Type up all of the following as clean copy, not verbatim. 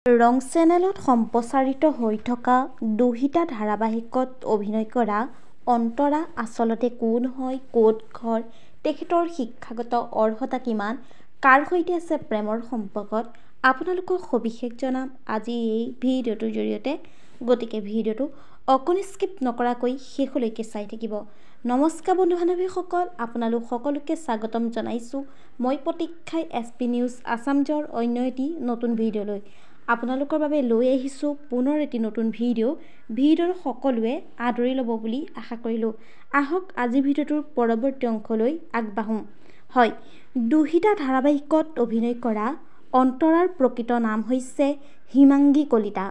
ৰং চেনেলত সম্প্ৰচাৰিত হৈ থকা দুহিতা ধাৰাবাহিকত অভিনয় কৰা অন্তৰা আচলতে কোন হয়, ক'ত ঘৰ, তেখেতৰ শিক্ষাগত অৰ্হতা কিমান, কাৰ সৈতে আছে প্ৰেমৰ সম্পৰ্কত আপোনালোকক সবিশেষ জনাম আজি এই ভিডিঅ'টোৰ জৰিয়তে। গতিকে ভিডিঅ'টো অকণো স্কিপ নকৰাকৈ শেষলৈকে চাই থাকিব। নমস্কাৰ বন্ধু বান্ধৱীসকল, আপোনালোক সকলোকে স্বাগতম জনাইছোঁ মই প্ৰতীক্ষাই SP নিউজ আছামজৰ অন্য এটি নতুন ভিডিঅ'লৈ। আপোনালোকৰ বাবে লৈ আহিছোঁ পুনৰ এটি নতুন ভিডিঅ'ৰ সকলোৱে আদৰি ল'ব বুলি আশা কৰিলোঁ। আহক আজি ভিডিঅ'টোৰ পৰৱৰ্তী অংশলৈ আগবাঢ়োঁ। হয়, দুহিতা ধাৰাবাহিকত অভিনয় কৰা অন্তৰাৰ প্ৰকৃত নাম হৈছে হিমাংগী কলিতা।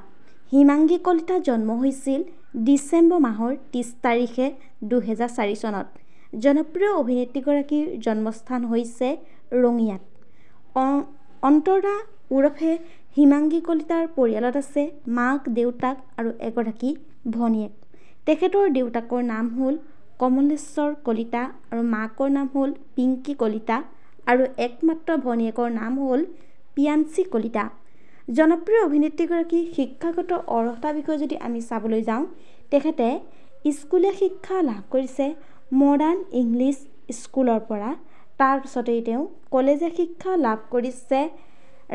হিমাংগী কলিতাৰ জন্ম হৈছিল ডিচেম্বৰ মাহৰ 30 তাৰিখে 2004 চনত। জনপ্ৰিয় অভিনেত্ৰীগৰাকীৰ জন্মস্থান হৈছে ৰঙিয়াত। অন্তৰা ওৰফে হিমাংগী কলিতাৰ পৰিয়ালত আছে মাক, দেউতাক আৰু এগৰাকী ভনীয়েক। তেখেতৰ দেউতাকৰ নাম হ'ল কমলেশ্বৰ কলিতা আৰু মাকৰ নাম হ'ল পিংকী কলিতা আৰু একমাত্ৰ ভনীয়েকৰ নাম হ'ল পিয়াঞ্চি কলিতা। জনপ্ৰিয় অভিনেত্ৰীগৰাকীৰ শিক্ষাগত অৰ্হতাৰ বিষয়ে যদি আমি চাবলৈ যাওঁ, তেখেতে স্কুলীয়া শিক্ষা লাভ কৰিছে মডাৰ্ণ ইংলিছ স্কুলৰ পৰা। তাৰপিছতেই তেওঁ কলেজীয়া শিক্ষা লাভ কৰিছে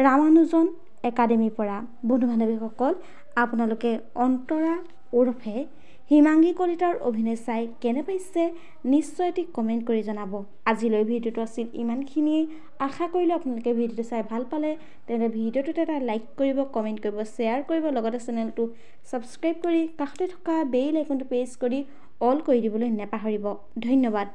ৰামানুজন একাডেমীৰ পৰা। বন্ধু বান্ধৱীসকল, আপোনালোকে অন্তৰা ওৰফে হিমাংগী কলিতাৰ অভিনয় চাই কেনে পাইছে নিশ্চয় এটি কমেণ্ট কৰি জনাব। আজিলৈ ভিডিঅ'টো আছিল ইমানখিনিয়েই। আশা কৰিলোঁ আপোনালোকে ভিডিঅ'টো চাই ভাল পালে। তেন্তে ভিডিঅ'টোত এটা লাইক কৰিব, কমেণ্ট কৰিব, শ্বেয়াৰ কৰিব, লগতে চেনেলটো ছাবস্ক্ৰাইব কৰি কাষতে থকা বেল আইকনটো প্ৰেছ কৰি অল কৰি দিবলৈ নাপাহৰিব। ধন্যবাদ।